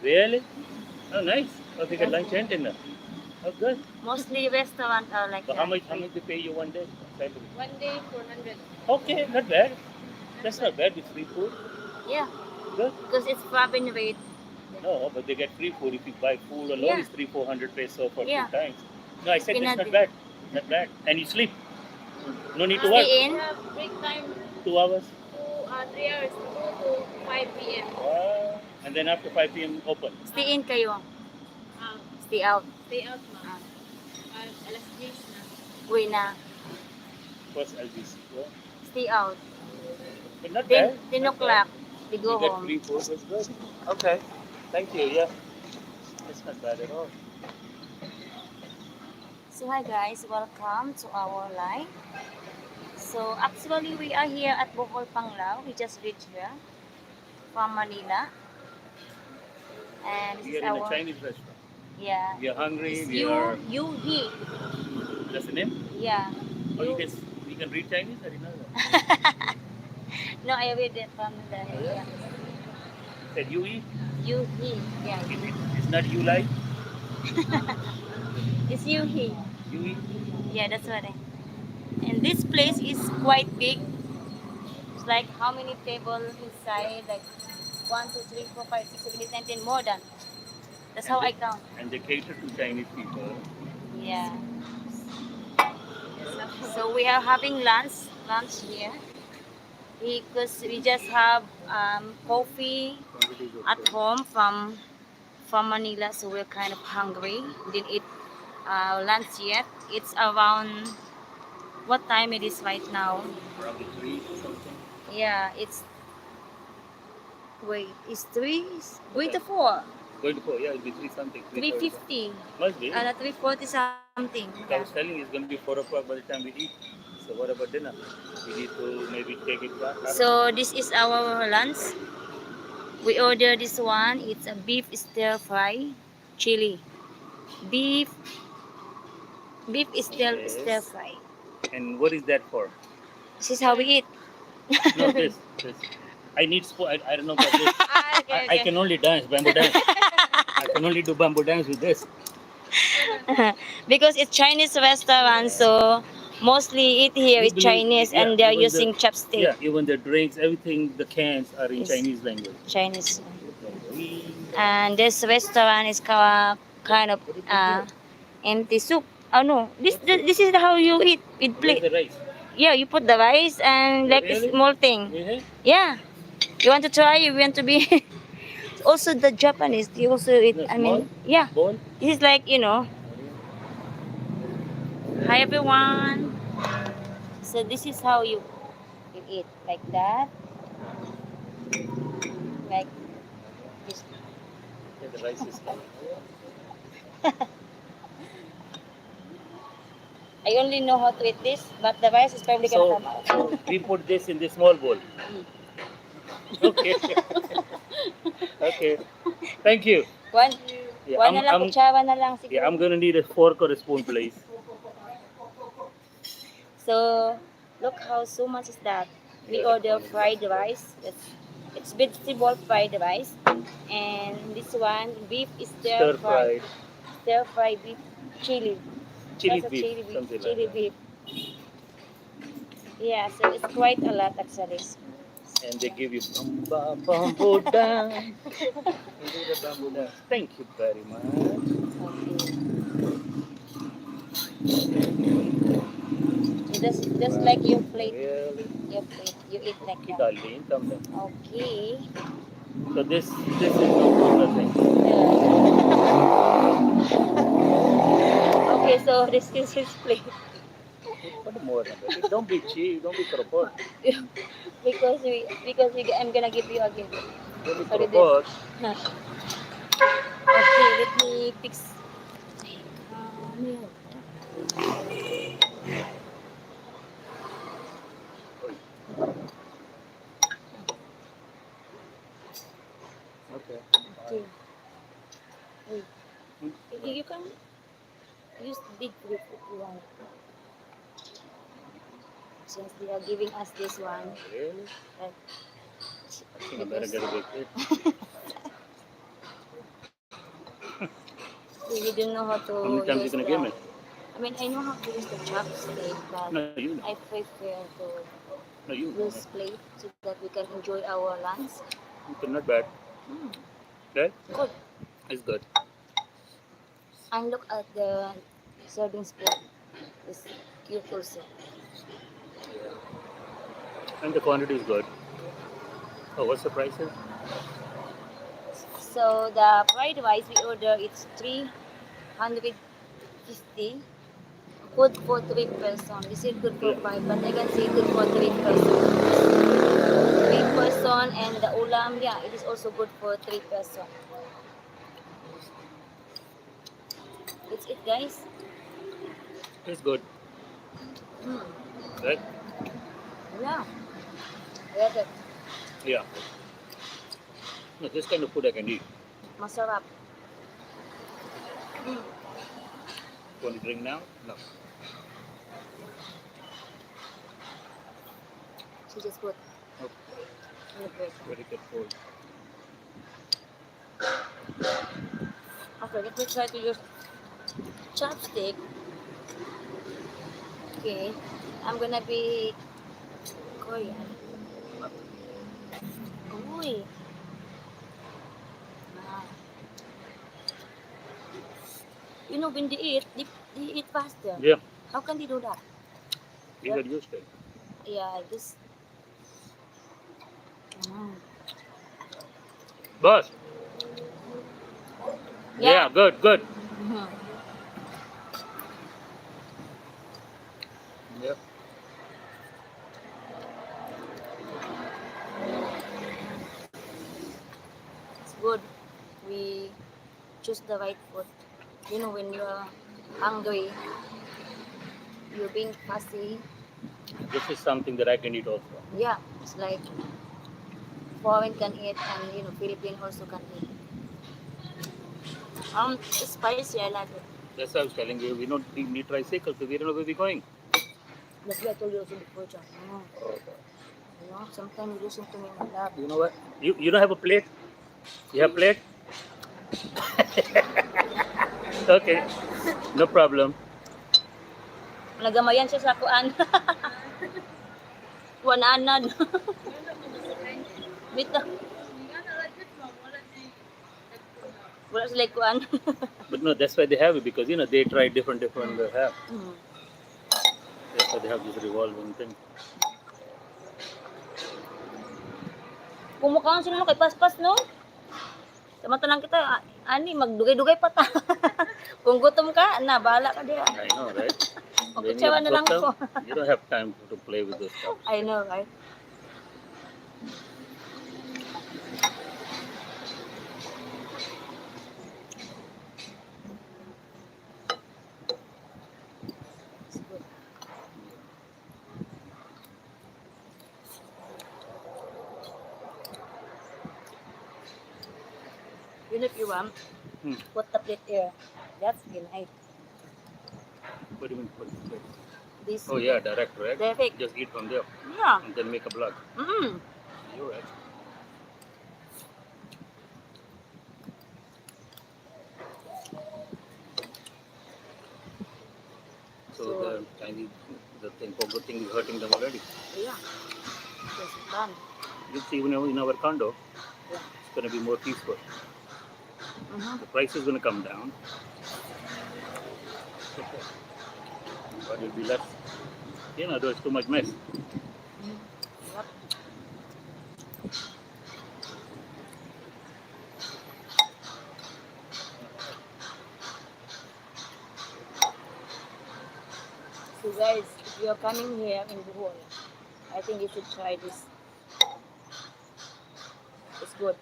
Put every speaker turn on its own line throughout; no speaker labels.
Really? Oh, nice. Oh, they got lunch and dinner. Oh, good.
Mostly restaurant are like
So
that.
how much they pay you one day? Salary?
1 day 400.
Okay, not bad. That's not bad with free food.
Yeah,
Good.
because it's Robin rate.
No, but they get free food if you buy food alone.
Yeah.
It's 300-400 peso for
Yeah.
2 times. No, I said that's not
Pinad-
bad. Not bad. And you sleep. No need to
Stay
work.
in.
We have break time
2 hours.
3 hours, 2 to 5 p.m.
And then after 5 p.m. open.
Stay in kayo.
Um,
Stay out.
stay out, ma'am.
Ah,
Alas 10 na.
uwi na.
First LBC. Yeah.
Stay out.
But not
10,
bad.
10
Not
o'clock. We
bad.
go
You get
home.
free food. That's good. Okay. Thank you. Yeah. It's not bad at all.
So hi guys, welcome to our live. So actually we are here at Bohol Panglao. We just reached here from Manila. And this
We
is
are in a
our
Chinese restaurant.
yeah.
We are hungry.
It's
We are.
he.
That's the name.
Yeah.
Oh, you can read Chinese. I didn't know that.
No, I read it from the
Yeah. Said Yui.
he. Yeah.
It's not you like
It's he.
Yui.
Yeah, that's what I. And this place is quite big. It's like how many tables inside? Like 1, 2, 3, 4, 5, 6, 7, 8, 9, 10, more than. That's how I count.
And they cater to Chinese people.
Yeah. So we are having lunch here because we just have coffee at home from Manila, so we're kind of hungry. We didn't eat lunch yet. It's around what time it is right now?
Probably 3 something.
Yeah, it's 3 to 4.
Going to go, yeah, it'll be 3 something.
3:50.
Must be.
3:40 something.
I was telling you it's going to be 4 o'clock by the time we eat. So what about dinner? We need to maybe take it back.
So this is our lunch. We order this one. It's a beef stir fry, chili. Beef stir
Yes.
fry.
And what is that for?
This is how we eat.
No, this. I need spoon. I don't know about this.
Okay,
I can only dance, bamboo dance. I can only do bamboo dance with this.
Because it's Chinese restaurant, so mostly eat here
We
is
believe-
Chinese,
yeah,
and they're
even
using chopstick.
Yeah, even the drinks, everything, the cans are in
Yes.
Chinese language.
Chinese.
We-
And this restaurant is kind of empty soup. Oh no, this is how you eat with
Where's
plate.
the rice?
Yeah, you put the rice and like a
Really?
small thing.
Yeah.
Yeah, you want to try? You want to be. Also the Japanese, they also eat.
No,
I mean, yeah,
Bone?
this is like Hi everyone. So this is how you eat like that, like this.
Yeah, the rice is coming.
I only know how to eat this, but the rice is probably gonna
So,
come out.
so we put this in this small bowl. Okay. Okay. Thank you.
One,
Yeah,
one na lang, kutsara na lang siguro.
yeah, I'm gonna need a fork or a spoon, please.
So look how so much is that. We order fried rice. It's vegetable fried rice, and this one beef is
Stir fried,
stir fried beef chili.
chili
That's a
beef,
chili beef.
something
Chili
like that.
beef. Yeah, so it's quite a lot actually.
And they give you bamboo dance. You do the bamboo dance. Thank you very much.
Okay. Just like your plate.
Really?
Your plate. You eat like
Okay,
that.
darling, come down.
Okay.
So this is no food, nothing.
Okay, so this is his plate.
What more than that? Don't be cheap, don't be crapot.
because I'm gonna give you again.
Don't be
Sorry,
crapot.
Okay, let me fix. Ano yun?
Okay.
Okay. Wait. You can use big grip if you want. Since they are giving us this one.
Really?
Like,
I think I better get a big hit.
didn't know how to
How many times you
use
gonna give me?
I mean, I know how to use the chopstick, but
No, you know.
I prefer to
No, you.
use plate so that we can enjoy our lunch.
Okay, not bad.
Mm,
Right?
good.
It's good.
And look at the serving spoon. It's cute also.
And the quantity is good. Oh, what's the price here?
So the fried rice we order it's 350. Good for 3 person. This is good for
Yeah.
5, but I can say good for 3 person. 3 person and the ulam, yeah, it is also good for 3 person. It's it, guys.
It's good.
Mm,
Right?
yeah, get it.
Yeah. No, this kind of food I can eat.
Masarap. Mm.
Want to drink now? No.
She just put
Okay.
in the plate.
Very good food.
Okay, let me try to use chopstick. Okay, I'm gonna be Korean. Uy. Ah. You know, when they eat faster.
Yeah.
How can they do that?
You got used to it.
Yeah, I guess. Mm.
Boss. Yeah, good, good.
Mhm.
Yeah.
It's good. We choose the right food. You know, when you're hungry, you're being fussy.
This is something that I can eat also.
Yeah, it's like foreign can eat and you know Philippine also can eat. It's spicy. I like it.
That's why I was telling you, we don't need tricycle, so we don't know where we're going.
That's why I told you also before, John. You know, sometimes you listen to me, my love.
You know what? You don't have a plate? You have plate? Okay. No problem.
Nagamayan siya sa kuan. Wananan. Bita. Wala sila kuan.
But no, that's why they have it because they try different have.
Mm.
That's why they have this revolving thing.
Kumukaon sila no kay paspas no. Samantala kita ani magdugay-dugay pa ta. Kung gutom ka, na bahala ka diha.
I know, right? When you
Magkutsawa na lang
got
ako.
them, you don't have time to play with those stuff.
I know, right? It's good. You know if you want,
Hmm.
put the plate here. That's good, right?
What do you mean? Put it there?
This.
Oh yeah, direct, right?
Direct.
Just eat from there
Yeah.
and then make a block.
Mm.
You're right. So the Chinese, the thing, good thing is hurting them already.
Yeah. Just done.
You see, in our condo,
Yeah.
it's going to be more peaceful.
Mm-hmm.
The price is going to come down, but it'll be less. There's too much mess.
Yep. So guys, if you are coming here in Bohol, I think you should try this. It's good.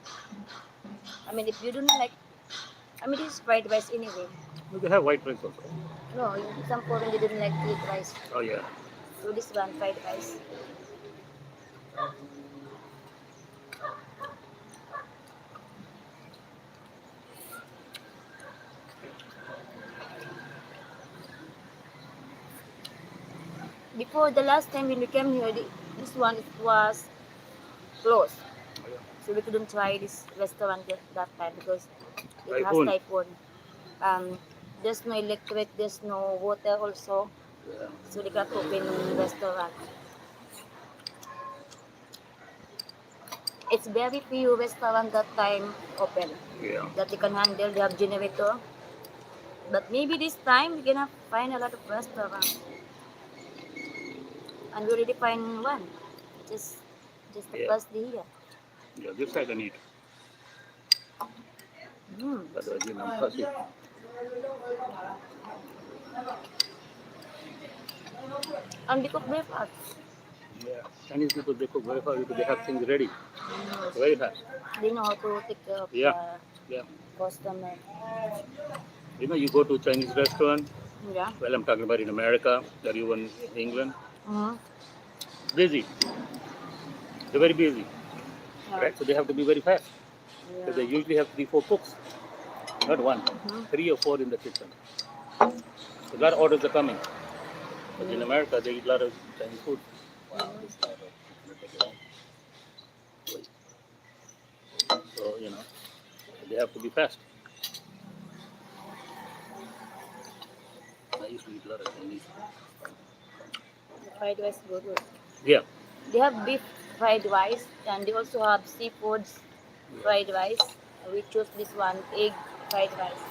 I mean, if you don't like, I mean, this is fried rice anyway.
But they have white rice also.
No, some foreign they didn't like to eat rice.
Oh yeah.
So this one, fried rice. Before the last time when we came here, this one it was closed.
Oh, yeah.
So we couldn't try this restaurant that time because it
Typhoon.
has typhoon. there's no electric, there's no water also.
Yeah.
So they can't open restaurant. It's very few restaurant that time open
Yeah.
that they can handle. They have generator. But maybe this time we're gonna find a lot of restaurants. And we already find one. Just just the
Yeah.
first day here.
Yeah. This I can eat.
Mm.
Otherwise, I'm fussy.
And they cook breakfast.
Yeah. Chinese people, they cook very fast because they have things ready.
Mm.
Very fast.
They know how to take care of
Yeah.
the
Yeah.
customer.
You go to a Chinese restaurant.
Yeah.
Well, I'm talking about in America or even in England.
Mm-hmm.
Busy. They're very busy,
Yeah.
right? So they have to be very fast. So they
Yeah.
usually have 3, 4 cooks, not one,
Mm-hmm.
3 or 4 in the kitchen. So a lot of orders are coming. But in
Mm.
America, they eat a lot of Chinese food. Wow, this guy, take it out. Wait. So, they have to be fast. I used to eat a lot of Chinese.
The fried rice good.
Yeah.
They have beef fried rice and they also have seafoods fried rice. We choose this one, egg fried rice.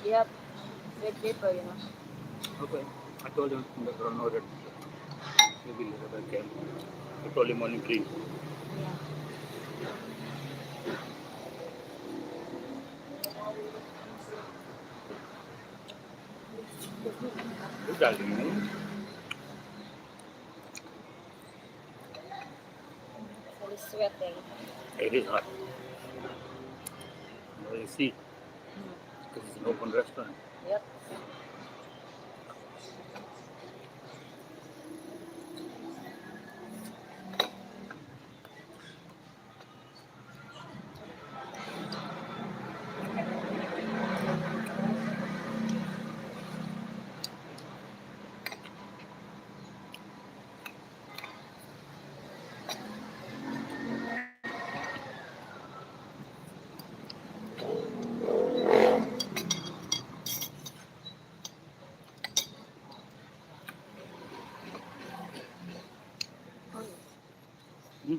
They have red pepper.
Okay. I told him that there are no red. Maybe later I can. I told him only green.
Yeah.
Exactly.
So it's sweating.
It is hot. You see,
Mm.
because it's an open restaurant.
Yep.
Hmm?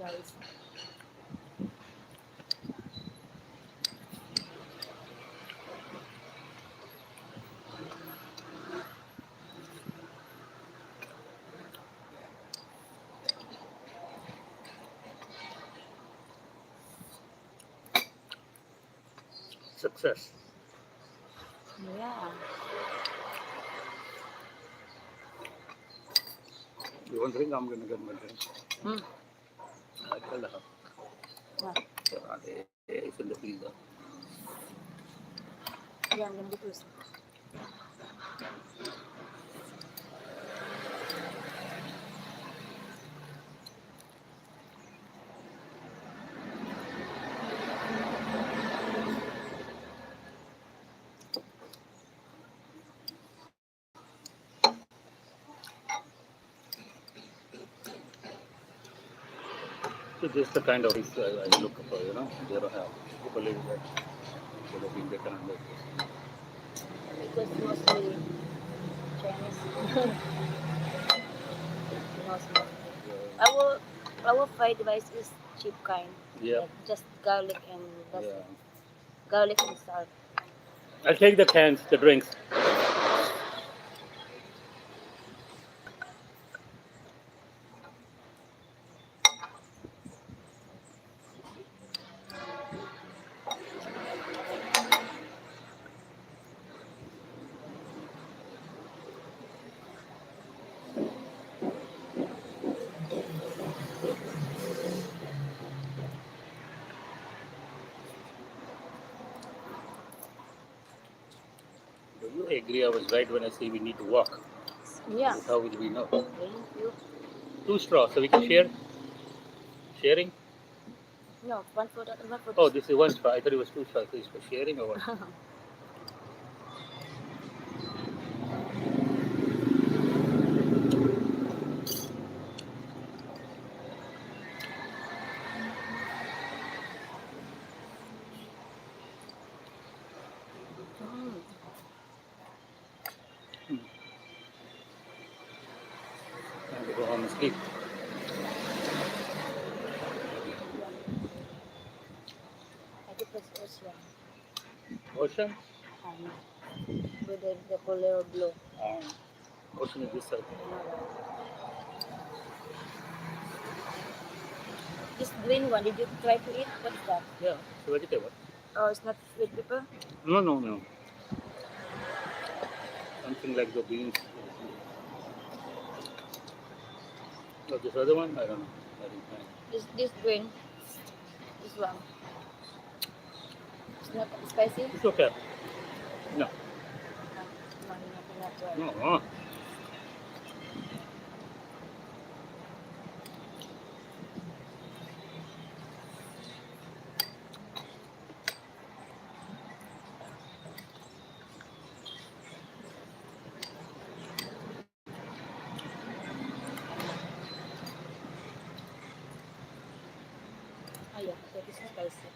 Rice.
Success.
Yeah.
You want drink? I'm going to get my drink.
Mm.
I tell her.
Yeah.
It's in the freezer.
Yeah, I'm gonna go first.
So this is the kind of rice I look for, They don't have. People live that. So they think they can understand.
Because mostly Chinese. Mostly. Our our fried rice is cheap kind.
Yeah.
Like just garlic and that's
Yeah.
it. Garlic and salt.
I'll take the cans, the drinks. You agree I was right when I say we need to walk.
Yeah.
How will we know?
Thank you.
2 straws, so we can share. Sharing?
No, one for that and one for
Oh,
this.
this is 1 straw. I thought it was 2 straws. So it's for sharing or what?
Mm.
Time to go home and sleep.
I think that's ocean.
Ocean?
With the color blue.
Ocean is this side.
This green one, did you try to eat? What's that?
Yeah, it's a vegetable.
Oh, it's not sweet pepper?
No, no, no. Something like the beans. Oh, this other one? I don't know. I didn't find.
This green. This one. It's not spicy?
It's okay. No.
No, no, not try.
No.
Ah, yeah, that is spicy.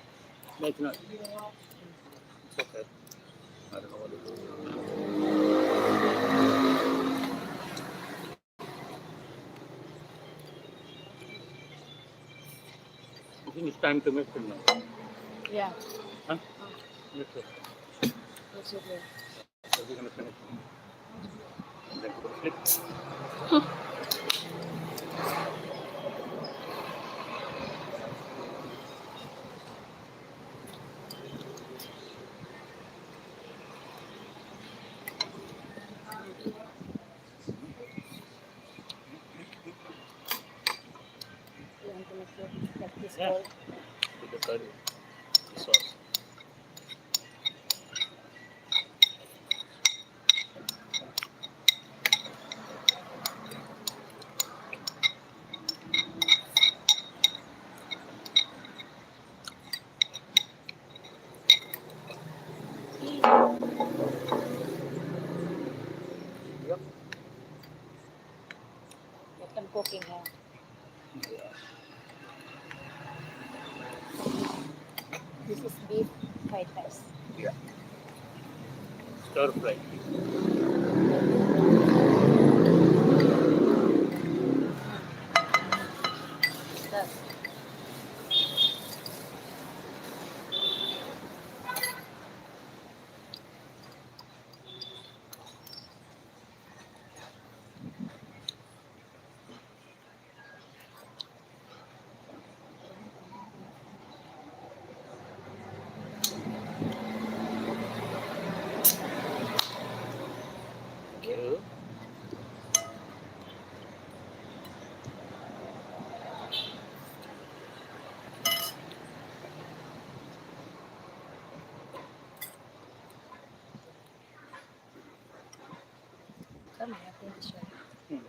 No, it's not. It's okay. I don't know what it is. I think it's time to mix it now.
Yeah,
Huh? Mix it.
that's okay.
So we're going to finish. And then go to sleep.
You want to make sure that this
Yeah.
cold?
With the curry, the sauce. Yep.
Like I'm cooking now.
Yeah.
This is beef fried rice.
Yeah. Stir fry.
That.
Thank you.
Come here, I think it's right.
Hmm.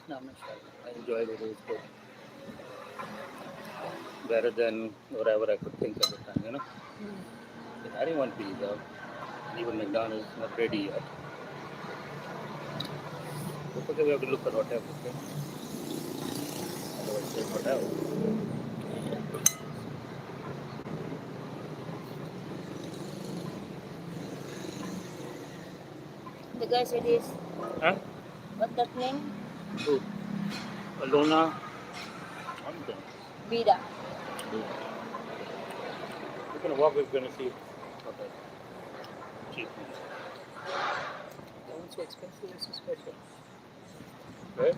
No, I'm not sure. I enjoyed it. It was good. Better than whatever I could think at the time, you know. I didn't want pizza. Even McDonald's not ready yet. It's okay, we have to look for hotel, okay? Otherwise, there's hotel.
The guy said this.
Huh?
What's that name?
Food. Alona. Something.
Vida.
We're gonna walk, we're gonna see hotel. Cheap. That one's so expensive, it's so special. Right?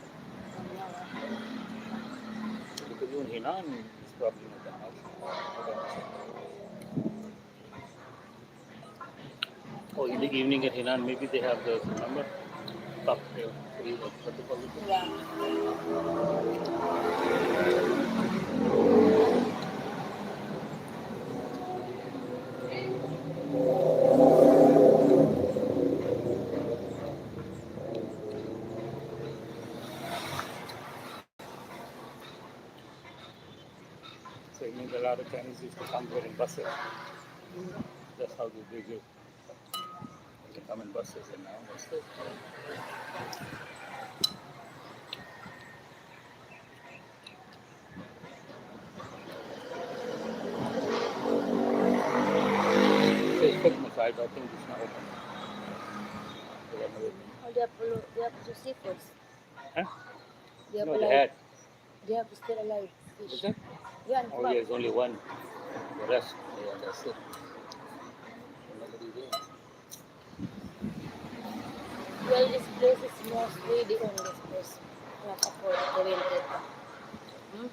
Because even Henan is probably not that much. Oh, in the evening at Henan, maybe they have the remember cocktail. What do you call it?
Yeah.
lot of Chinese used to come here in buses. That's how they do. They come in buses and now what's this? It says Christmas, I don't think it's not open. They have no open.
Oh, they have two seafoods.
Huh?
They have
No, they
alive.
had.
They have still alive
Is
fish.
it?
Yeah, and
Oh,
crab.
yeah, it's only one. The rest, yeah, that's it. Nobody there.
Well, this place is mostly the only place not afford to rent it. Hmm?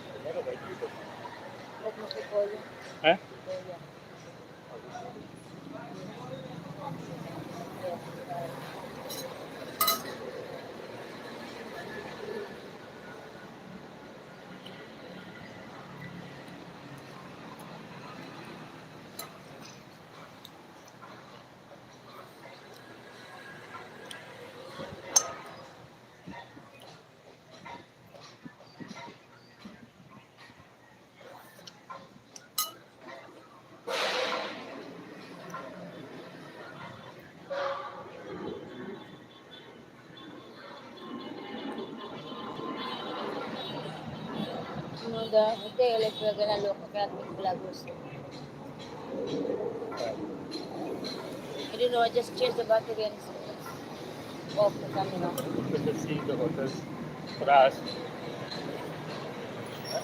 A lot of white people.
Like Makipolo.
Huh?
Yeah. Yeah. You know, the hotel, if we're gonna look, I cannot make vloggers. I don't know, I just changed the battery and it's off the camera.
You can see the hotels for us. Huh?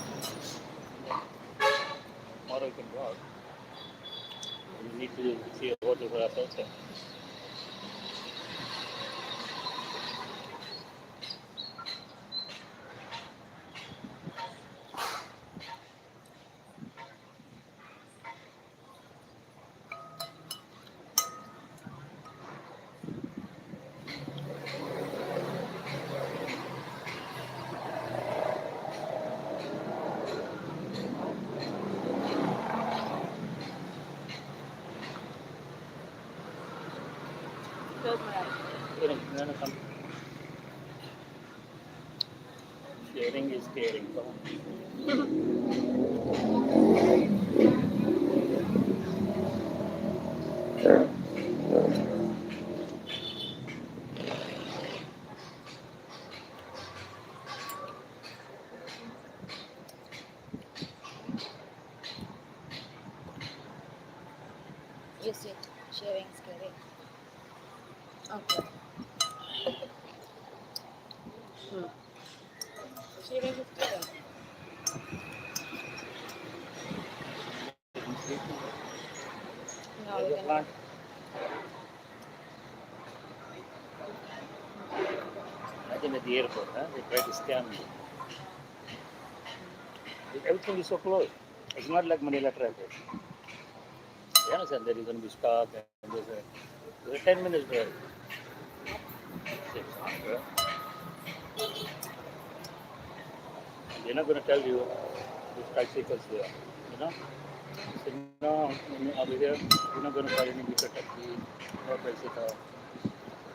Tomorrow you can go out. You need to see a hotel for us also.
Close my eyes.
Come. Sharing is caring. Come on.
You see, sharing is caring. Okay. Hmm. Sharing is caring. No,
There's
we
a
can.
plant. Imagine at the airport, huh? They try to scam you. Everything is so close. It's not like Manila traffic. You understand? There is going to be stock and there's a 10 minutes drive. 6 hours. They're not going to tell you which tricycles there. You know? You say, no, over here, we're not going to call any bigger taxi, no tricycle.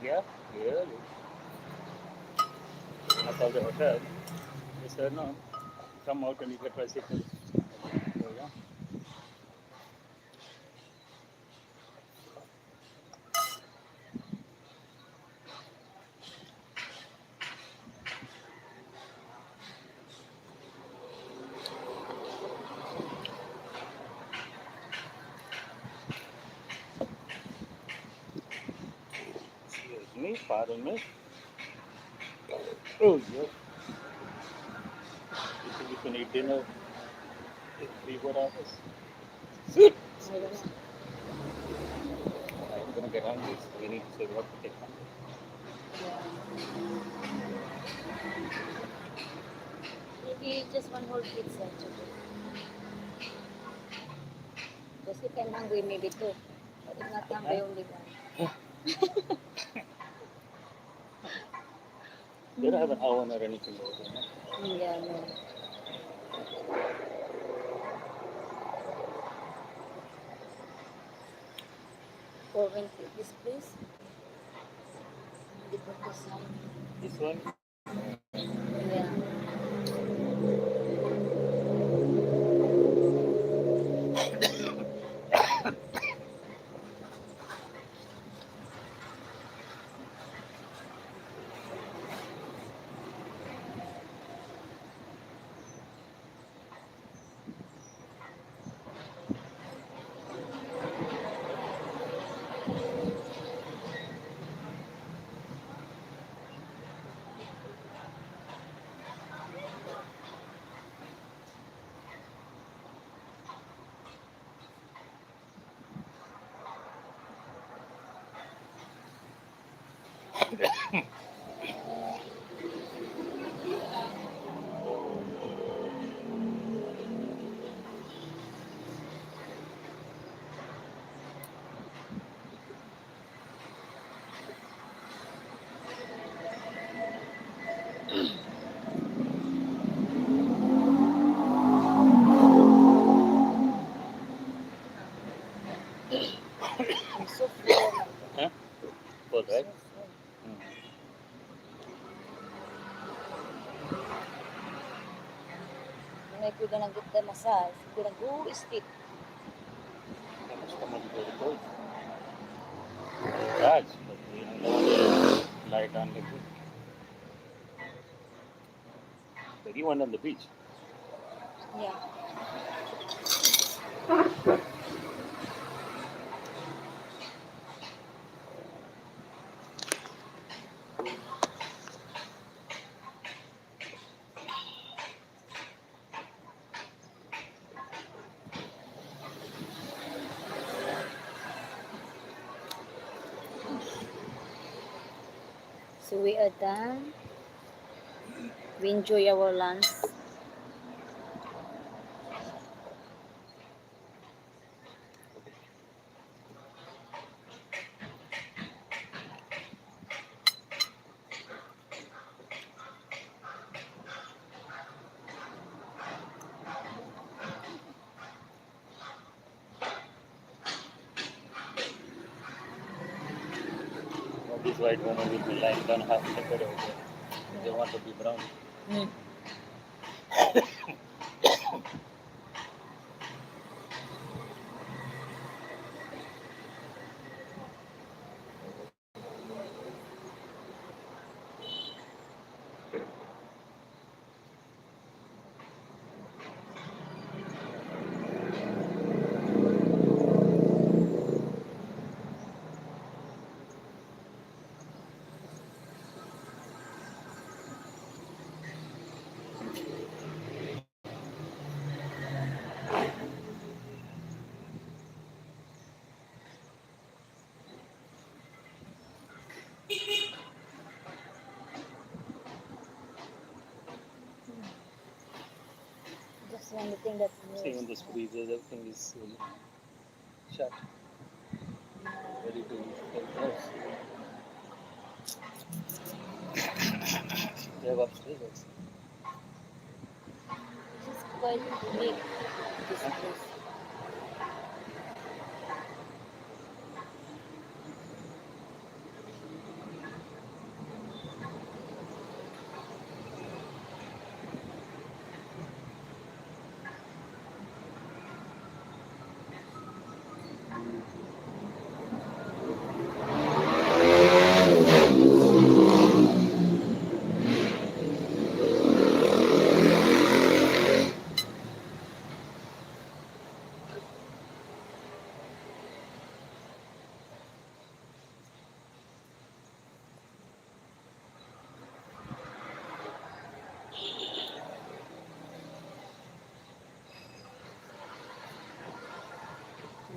Yeah? Really? When I call the hotel, they said, no, come out and you get tricycles. So, yeah. me, pardon me. Oh, yes. You think you can eat dinner in 3-4 hours? Sit.
I don't know.
I'm gonna get hungry, so we need to say what to take home.
Maybe just one whole pizza today. Because if I'm hungry, maybe two. But if not hungry, only one.
They don't have an oven or anything over there, no?
Yeah, no. Or when this place, they put this on.
This one?
Yeah. I'm so full.
Huh? Full, right?
So full.
Mm.
When if you're gonna get the massage, you're gonna go sleep.
How much come on the cold? Raj, but we don't lie down like this. But you went on the beach.
Yeah. So we are done. We enjoy our lunch.
All these white women will be lying down half naked over there. They want to be brown.
Mm. Just one thing that
See, in this freezer, everything is shut, ready to take place. They have upstairs also.
is quite big. This place.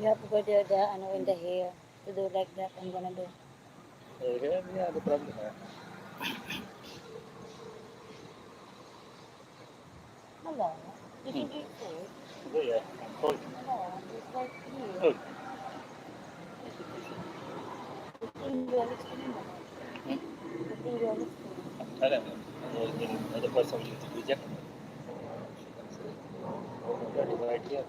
You have to go there, the ano in the hair to do like that. I'm gonna do.
Here, yeah, the problem.
Hello. You can eat food.
Oh, yeah, I'm cold.
Hello. It's right here.
Oh.
Putting your lips to me. Putting your lips to me.
I don't know. Another person will reject me. Oh, that is right here.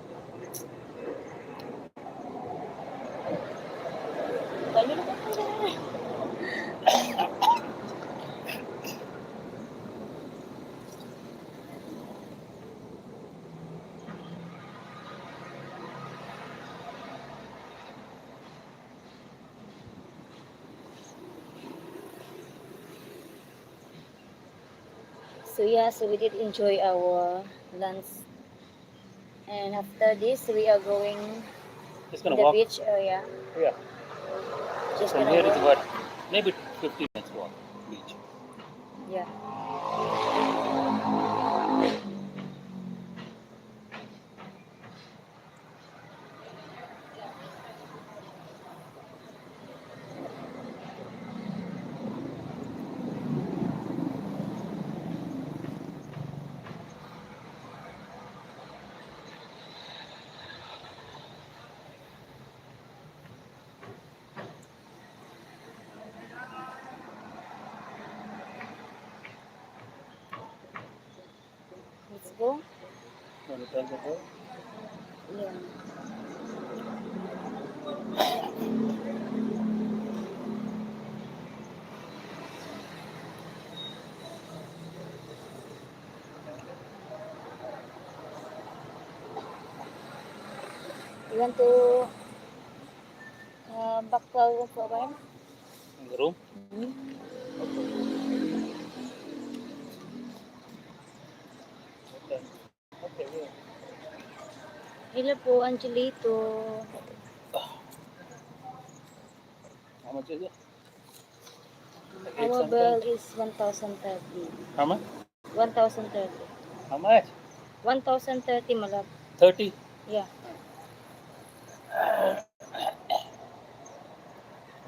Dali na ka. So yeah, so we did enjoy our lunch. And after this, we are going
Just
to
gonna
the
walk.
beach area.
Yeah.
Just
From
gonna
here it's
walk.
what? Maybe 15 minutes walk. Beach.
Yeah. Let's go.
Want to tell the boy?
Yeah. You want to back to our room for a while?
In the room? Okay. Okay, yeah.
Hello po, Angelito.
How much is it? Like
Our
8
bill
something?
is 1,030.
How much?
1,030.
How much?
1,030 malab.
30?
Yeah.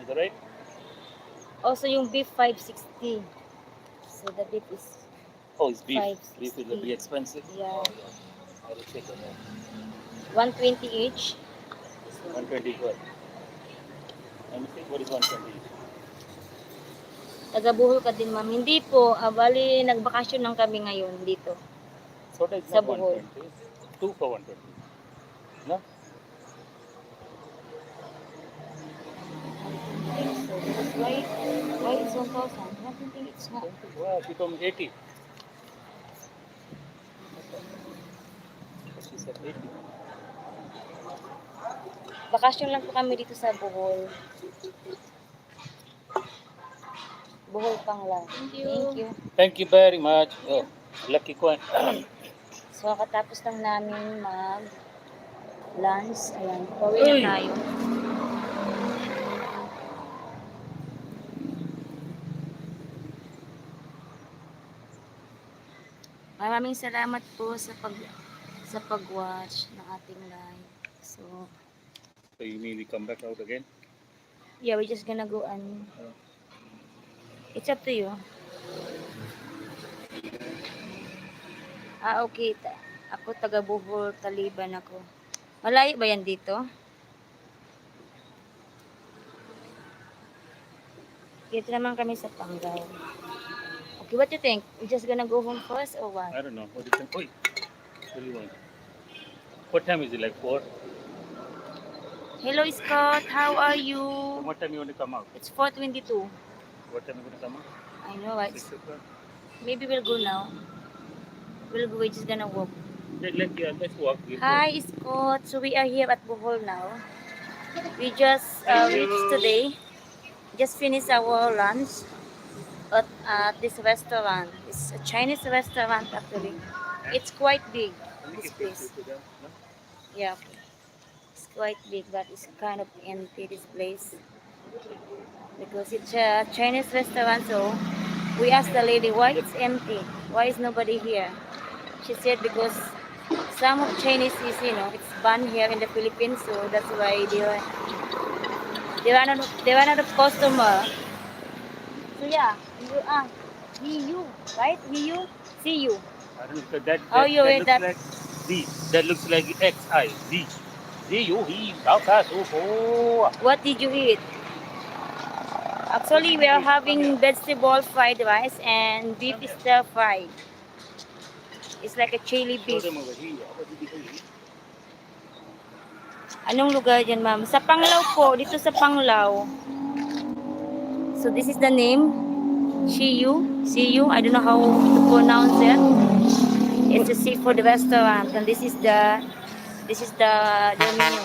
Is that right?
Also yung beef 560. So the beef is
Oh, it's beef.
560.
Beef will be expensive.
Yeah.
Oh, yeah. I will check on that.
120 each.
120 what? Let me see. What is 120?
Taga-Bohol ka din, ma'am. Hindi po. Bali, nagbakasyon lang kami ngayon dito.
Soda is
Sa
not
Bohol.
120. 2 for 120. No?
So, because why it's 1,000? I don't think it's not.
Wow, she told me 80. She said 80.
Bakasyon lang po kami dito sa Bohol. Bohol Panglan.
Thank you.
Thank you.
Thank you very much. Oh, lucky coin.
So, katapos lang namin mag-lunch. Ayan, pauwi na
Uy!
tayo. Maraming salamat po sa pag-watch ng ating live. So,
So you mean we come back out again?
yeah, we're just gonna go and it's up to you. Okay. Ako taga Bohol, Taliban ako. Malayo ba yan dito? Dito naman kami sa Pangaw. Okay, what do you think? We're just gonna go home first or what?
I don't know. What do you think? Oi, what do you want? What time is it? Like 4?
Hello Scott, how are you?
What time you want to come out?
It's 4:22.
What time you going to come out?
I know, right?
6 o'clock?
Maybe we'll go now. We're just gonna walk.
Let's walk. We'll go.
Hi Scott, so we are here at Bohol now. We just reached today. Just finished our lunch at this restaurant. It's a Chinese restaurant actually. It's quite big, this place.
No?
Yeah, it's quite big, but it's kind of empty, this place. Because it's a Chinese restaurant, so we asked the lady why it's empty. Why is nobody here? She said because some of Chinese is, it's banned here in the Philippines, so that's why they run out of customer. So yeah, you VU, right? VU, CU.
I don't know, so that,
Oh,
that,
you
that
read
looks
that?
like Z. That looks like XI. Z. Z, U, he, Rauka, Supo.
What did you eat? Actually, we are having vegetable fried rice and beef stir fry. It's like a chili
Show
beef.
them over here. What did he eat?
Anong lugar dyan, ma'am? Sa Panglao po, dito sa Panglao. So this is the name, Shiyu. I don't know how to pronounce it. It's a seafood restaurant, and this is the menu.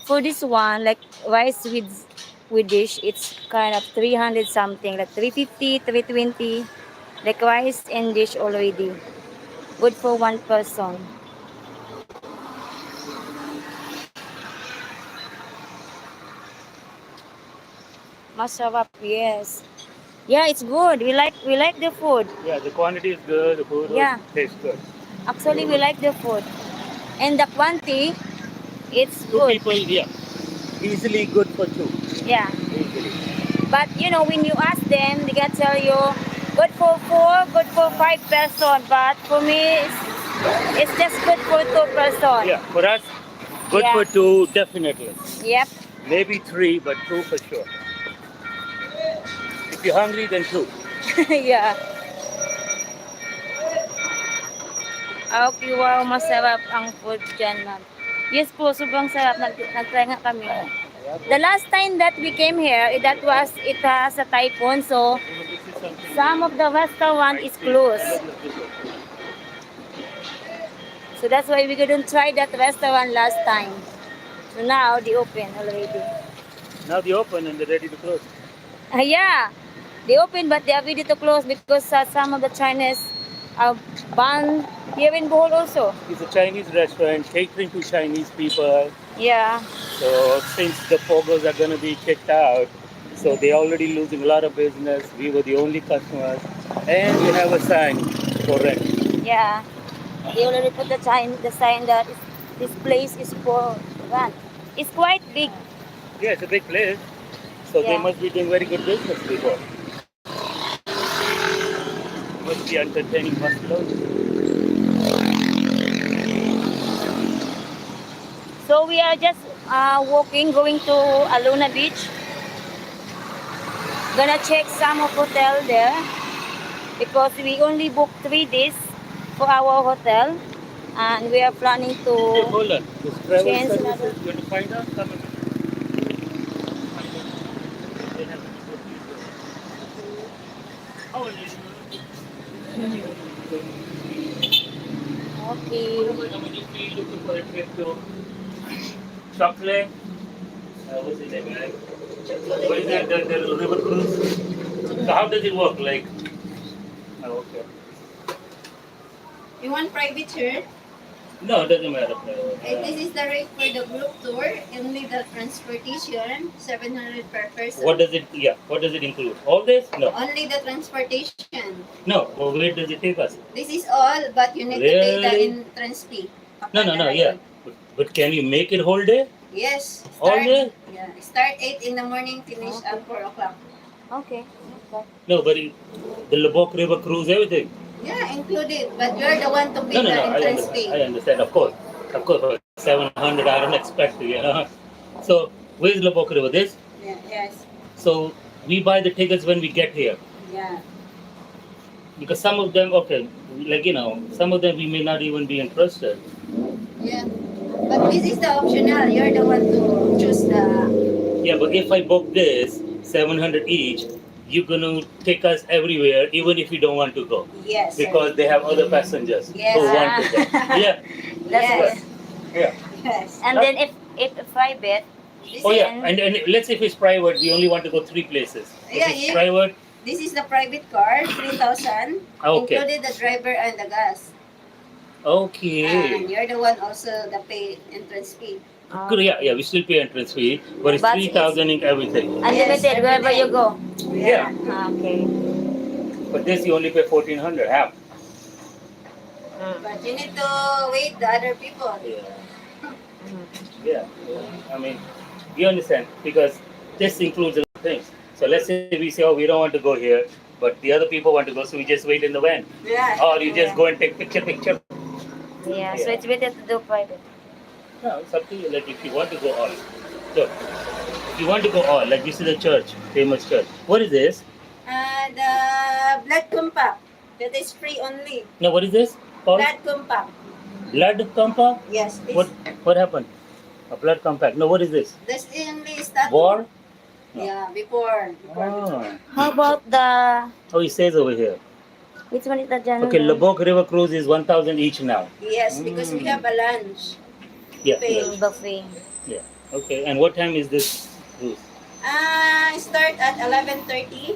For this one, like rice with dish, it's kind of 300 something, like 350, 320. Like rice and dish already. Good for one person. Masarap, yes. Yeah, it's good. We like the food.
Yeah, the quantity is good. The food
Yeah.
tastes good.
Actually, we like the food. And the quantity, it's
Two
good.
people, yeah. Easily good for two.
Yeah.
Easily.
But when you ask them, they can tell you good for 4, good for 5 person. But for me, it's just good for 2 person.
Yeah, for us, good
Yeah.
for two, definitely.
Yep.
Maybe 3, but 2 for sure. If you're hungry, then 2.
Yeah. Okay, wow, masarap ang food dyan, ma'am. Yes po, sobrang sarap. Nag-try nga kami. The last time that we came here, it has a typhoon, so some of the restaurant is closed. So that's why we couldn't try that restaurant last time. So now they open already.
Now they open and they're ready to close.
Yeah, they open but they are ready to close because some of the Chinese are banned here in Bohol also.
It's a Chinese restaurant catering to Chinese people.
Yeah.
So since the Fogos are going to be kicked out, so they're already losing a lot of business. We were the only customers. And we have a sign for rent.
Yeah. They already put the sign that this place is for rent. It's quite big.
Yeah, it's a big place. So they
Yeah.
must be doing very good business before. Must be entertaining customers.
So we are just walking, going to Aluna Beach. Gonna check some of hotel there because we only booked 3 days for our hotel, and we are planning
Hey,
to
hold on. This travel
change
services,
another.
you want to find out? Come and they have How old is
Okay.
you looking for a trip to Chocolate? What's the name? What is that? The river cruise? So how does it work? Like, okay.
You want private shirt?
No, it doesn't matter.
This is the rate for the group tour. Only the transportation, 700 per person.
What does it include? All this? No.
Only the transportation.
No. Well, where does it take us?
This is all, but you need to pay the
Really?
entrance fee.
No, yeah. But can you make it whole day?
Yes.
All day?
Yeah. Start 8 in the morning, finish at 4 o'clock.
Okay.
No, but the Lubbock River cruise, everything.
Yeah, included. But you're the one to pay
No,
the
I
entrance
understand. I
fee.
understand, of course. For 700, I don't expect to. So, where's Lubbock River? This?
Yeah, yes.
So, we buy the tickets when we get here.
Yeah.
Because some of them, some of them we may not even be interested.
Yeah. But this is the optional. You're the one to choose the.
Yeah, but if I book this, 700 each, you're going to take us everywhere, even if we don't want to go.
Yes.
Because they have other passengers
Yes.
who want to go. Yeah.
That's
Yes.
good.
Yeah.
Yes.
And then if private,
This
Oh
is,
yeah, and let's say if it's private, we only want to go 3 places. If
Yeah,
it's
yeah.
private,
This is the private car, 3,000.
Okay.
Included the driver and the gas.
okay.
And you're the one also the pay entrance fee.
Good, yeah, we still pay entrance fee, but it's
But
3,000 in everything.
unlimited wherever you go.
Yeah.
Okay.
But this you only pay 1,400, half.
But you need to wait the other people.
Yeah.
Mm.
Yeah. I mean, you understand because this includes a lot of things. So let's say we say, oh, we don't want to go here, but the other people want to go, so we just wait in the van,
Yeah.
or you just
Yeah.
go and take picture.
Yeah, so
Yeah.
it's better to do private.
No, it's up to you. Like if you want to go all, so if you want to go all, like this is a church, famous church. What is this?
The blood compact. That is free only.
No, what is this? Called
Blood compact.
blood compact.
Yes. This,
What happened? A blood compact. No, what is this?
This only started.
War?
Yeah, before.
Oh.
How about the...
Oh, it says over here.
Which one is the Jano?
Okay, Lubbock River Cruise is 1,000 each now.
Yes, because we have a lunch.
Yeah.
Pay.
Buffet.
Yeah. Okay. And what time is this cruise?
Start at 11:30.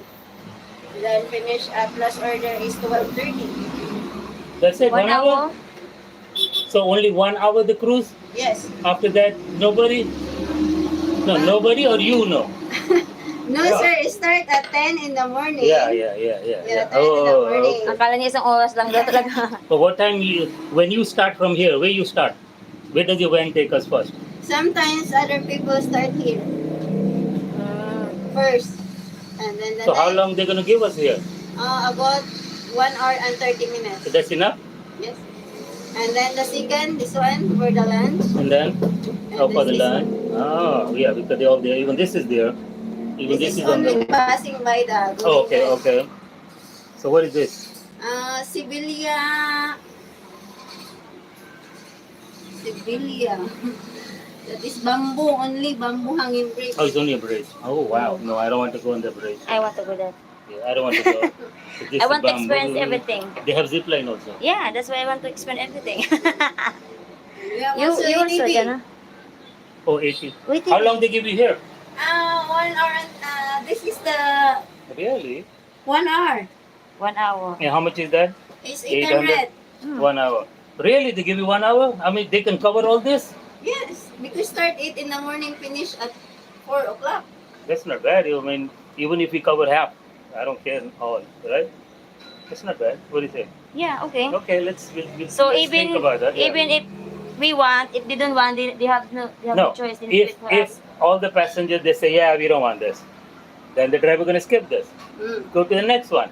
Then finish at plus order is 12:30.
That's it.
1 hour?
So only 1 hour the cruise.
Yes.
After that, nobody. No, nobody or you know.
No,
Yeah.
sir. It start at 10 in the morning.
Yeah.
Yeah, 10 in the morning.
Okay.
Akala niya isang oras lang daw talaga.
So what time when you start from here? Where you start? Where does your van take us first?
Sometimes other people start here first. And then the
So how
next-
long they gonna give us here?
About 1 hour and 30 minutes.
So that's enough.
Yes. And then the second, this one for the lunch.
And then
And
for the
this is-
lunch. Oh yeah, because they all there. Even this is there. Even
This
this
is
is on
only
the.
passing by the.
Oh, okay. So what is this?
Sibilia. That is bamboo, only bamboo hanging bridge.
Oh, it's only a bridge. Oh wow. No, I don't want to go on the bridge.
I want to go there.
Yeah, I don't want to go. This
I want to
bamboo.
experience everything.
They have zip line also.
Yeah, that's why I want to experience everything.
We have
you
also
also,
ATV.
Jano?
Oh, 80.
Wait,
How long they give you here?
1 hour and, this is the
Really?
1 hour.
1 hour.
And how much is that?
It's
800.
800.
1 hour. Really? They give you 1 hour? I mean, they can cover all this?
Yes, because start 8 in the morning, finish at 4 o'clock.
That's not bad. I mean, even if we cover half, I don't care all, right? That's not bad. What do you think?
Yeah, okay.
Okay, we'll
So
let's
even
think about that. yeah.
even if we want, if they don't want, they have no choice. They need to
if
wait for us.
all the passengers they say yeah we don't want this, then the driver gonna skip this, go to the next one,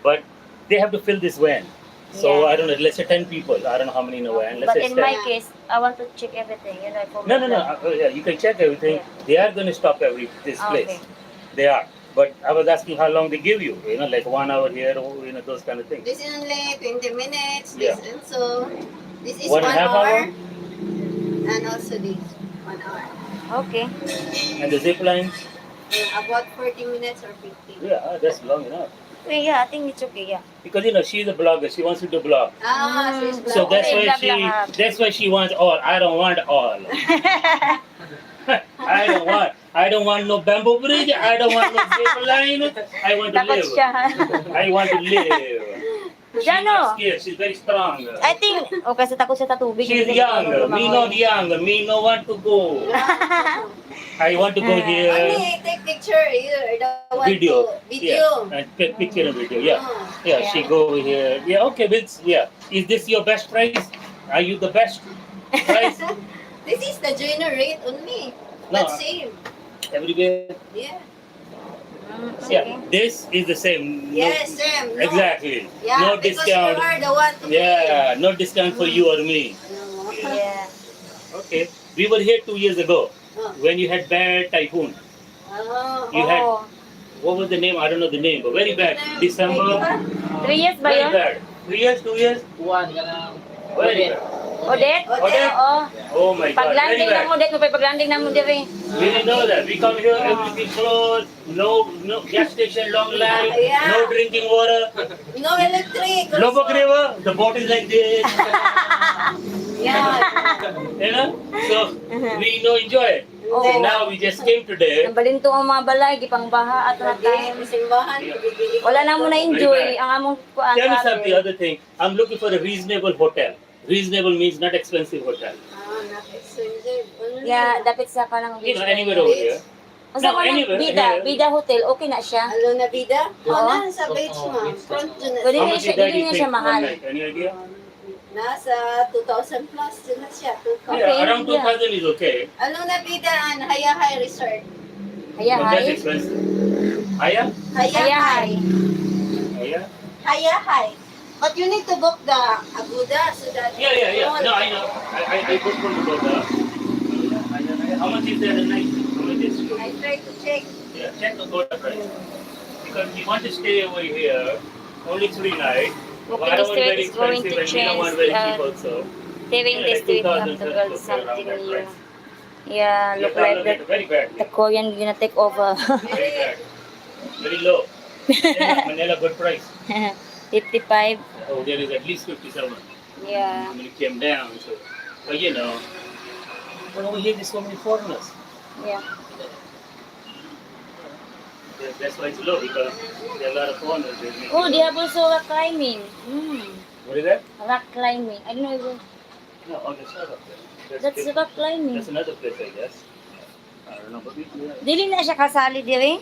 but they have to fill this van. So
Yeah.
I don't know. Let's say 10 people. I don't know how many in a van. Let's
But
say
in
10.
my case, I want to check everything. You know, for
No.
my plan.
Yeah, you can check everything.
Yeah.
They are going to stop this
Ah,
place.
okay.
They are. But I was asking how long they give you. You know, like 1 hour here, or those kind of things.
This is only 20 minutes.
Yeah.
This also. This is
1
1
and a half
hour.
hour?
And also this 1 hour.
Okay.
And the zip line,
About 40 minutes or 50.
yeah, that's long enough.
Okay, yeah, I think it's okay. Yeah.
Because she's a blogger. She wants you to blog.
She's
Mm.
So
black.
that's why
Okay, blah, blah.
that's why she wants all. I don't want all. I don't want no bamboo bridge. I don't want no zip line. I want to
Takot
live.
siya.
I want to live. She's
Jano,
not scared. She's very strong.
I think, okay, sa takot siya sa tubig.
She's
hindi
young.
siya
Me
lumangoy.
not young. Me no want to go. I want to go here.
Only take picture. You the one
Video.
to video.
Yeah. And take picture and video. Yeah.
Oh.
Yeah. She go over here. Yeah. Okay. Yeah. Is this your best price? Are you the best price?
This is the joiner rate only.
No.
But same.
Everywhere.
Yeah.
Mm,
Yeah.
okay.
This is the same. No-
Yes, same. No.
Exactly.
Yeah,
No
because
discount.
you are the one to
Yeah. No discount for you or me.
pay. No.
Yeah.
Okay. We were here 2 years ago
Oh.
when you had bad typhoon.
Oh.
You had
Oh,
what was the name? I don't know the name, but very bad. December.
3 years ba
Very
yun?
bad. 3 years, 2 years. Very bad.
Odette?
Odette.
Oo.
Oh my God. Very
Paglanding
bad.
na mo, Odette. May paglanding na mo, Odette.
We didn't know that. We come here, everything closed. No gas station, long line.
Yeah.
No drinking water.
No electric. also.
Lubbock River, the boat is like this.
Yeah.
You know? So we no enjoy it.
Oh.
And now we just came today.
Nabalinto ang mga balay, gipang baha at
Lagi,
time.
simbahan. bibili ko.
Wala na mo na-enjoy ang among kuan.
Tell me something,
travel.
other thing. I'm looking for a reasonable hotel. Reasonable means not expensive hotel.
Not expensive. Only.
Yeah, dapat sa kanang
You know, anywhere over here.
Usa
No,
man
anywhere,
Bida,
here.
Bida Hotel, okay na siya.
Alona Vida?
Oo.
Sa beach mo. Front to
How
Pwede
much
siya-
did that
hindi
you
na
pay
siya
one
mahal.
night? Any idea?
Nasa 2,000 plus sila siya. 2,000.
Okay,
Yeah, around
yeah.
2,000 is okay.
Anong nabidaan? Hayahay Resort.
Haya,
But that's
hi.
expensive. Aya?
Haya, hi.
Aya?
Hayahay. But you need to book the Aguda so that...
Yeah. No, I know. I booked from the Boga. How much is there a night? How much is it?
I try to check.
Yeah, check the Boga price. Because we want to stay over here only 3 nights.
Walking
I don't want
District
very
is going
expensive
to
and we don't want
change
very cheap also.
Living
Yeah, like
District
2,000
have to
cents,
build
okay, around
something
that
new.
price.
Yeah,
Yeah,
look like
Bangladesh,
that
very bad.
the Korean gonna take over.
Very bad. Very low. Manila good price.
55.
Oh, there is at least 57.
Yeah.
I mean, it came down. So, but you know, but over here there's so many foreigners.
Yeah.
That's why it's low because there are a lot of foreigners. There.
Oh, they have also rock climbing.
What is that?
Rock climbing. I don't know.
No, on the side of it.
That's rock climbing.
That's another place, I guess. I don't know, but we
Dili na siya kasali diri.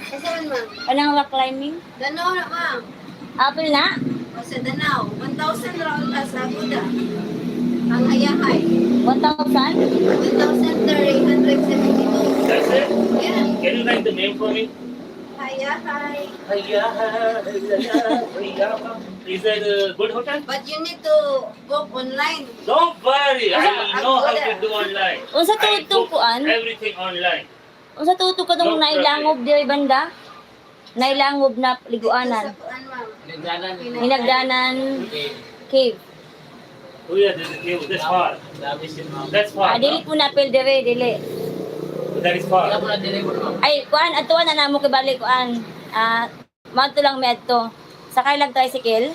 Saan, ma'am?
Anong rock climbing?
Danao na, ma'am.
Apple na?
O sa Danao. 1,000 raw ka sa Aguda. Ang hayahay.
1,000?
1,372.
That's it?
Yeah.
Can you write the name for me?
Hayahay.
Is that a good hotel?
But you need to book online.
Don't worry, I
Asa,
know how
Agoda.
to do online.
Unsa
I
tuod
book
kuan?
everything online.
Unsa tuod ka tong
No
nailangob diri banda? Nailangob na
Sa
liguanan.
kuan, ma'am.
Hinagdanan cave.
Oh yeah, this is cute. That's far. That's far.
Dili po na apel diri, dili.
That is far.
Ay, kuan atuan na namo kay balik kuan. Madto lang mi adto. Sakay lang tricycle.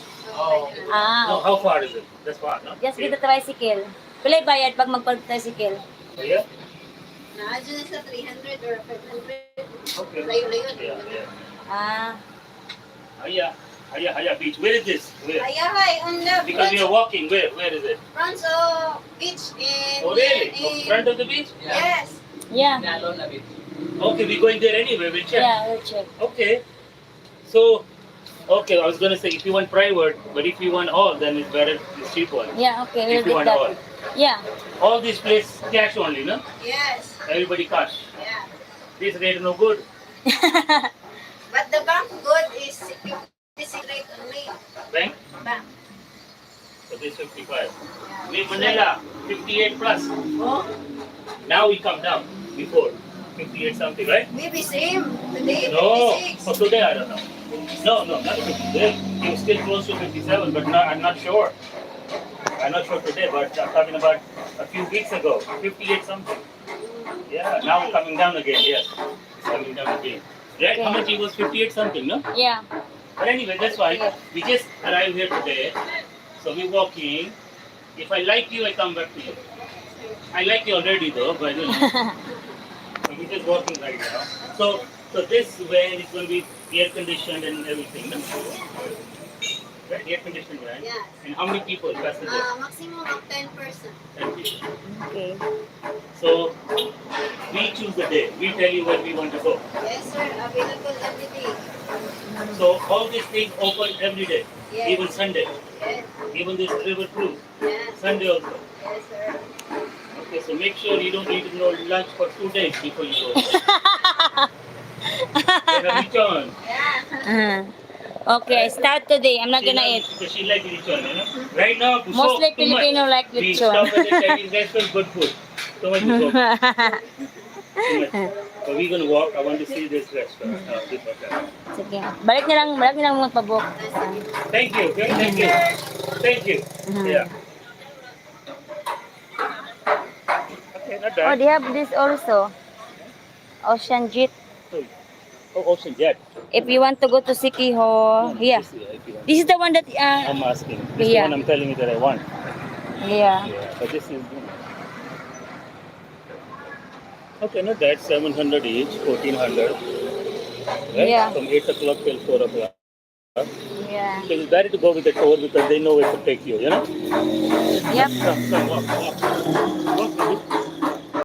No, how far is it? That's far, no?
Just get a tricycle. Pilay bayad pag magpag-tricycle.
Oh, yeah?
Naadyo na sa 300 or 500.
Okay.
Layo-layo.
Yeah. Haya Beach. Where is this? Where?
Hayahay on the
Because we are walking. Where? Where is it?
front of beach in...
Oh, really?
in-
In front of the beach?
Yes.
Yeah.
Okay, we're going there anyway. We'll check.
Yeah, we'll check.
Okay. So, okay, I was going to say if you want private, but if you want all, then it's better the cheap one.
Yeah, okay,
If you
we'll
want
get
all.
that. Yeah.
All these places cash only, no?
Yes.
Everybody cash.
Yeah.
This rate no good.
But the bank good is 56 rate only.
Bank?
Bank.
So this 55. We Manila, 58 plus.
Oh,
Now we come down. Before, 58 something, right?
maybe same. Today,
No.
56.
For today, I don't know. No, not 58. It was still close to 57, but not, I'm not sure. I'm not sure today, but I'm talking about a few weeks ago. 58 something. Yeah, now coming down again, yes. It's coming down again. Right? How much it was? 58 something, no?
Yeah.
But anyway, that's why we just arrived here today. So we're walking. If I like you, I come back to you. I like you already though, but you know. So we're just walking right now. So this way is going to be air conditioned and everything. No? Right? Air conditioned, right?
Yes.
And how many people? Passengers?
Maximum of 10%.
10 people.
Okay.
So we choose the day. We tell you when we want to go.
Yes, sir. Available every day.
So all these things open every day,
Yes.
even Sunday,
Yes.
even this river cruise,
Yes.
Sunday also.
Yes, sir.
Okay, so make sure you don't eat no lunch for 2 days before you go. Then return.
Yeah.
Okay, I start today. I'm not gonna eat.
So she like lechon, you know. Right now, busog,
Mostly
too much.
Filipino like
We
lechon.
stop at the Chinese restaurant, good food. Too much busog. Too much. So we're gonna walk. I want to see this restaurant. This hotel.
Sige. Balik na lang magpabook.
Thank you. Okay, thank you. Thank you. Yeah. Okay, not
Oh,
bad.
they have this also. Ocean Jet.
Oh, Ocean Jet.
If you want to go to Sikiho, yeah. This is the one that,
I'm asking. This is the
Yeah.
one I'm telling you that I want.
yeah.
Yeah, but this is. Okay, not that. 700 each, 1400. Right?
Yeah.
From 8 o'clock till 4 o'clock.
Yeah.
So it's better to go with the tour because they know where to take you, you know?
Yep.
Come, walk.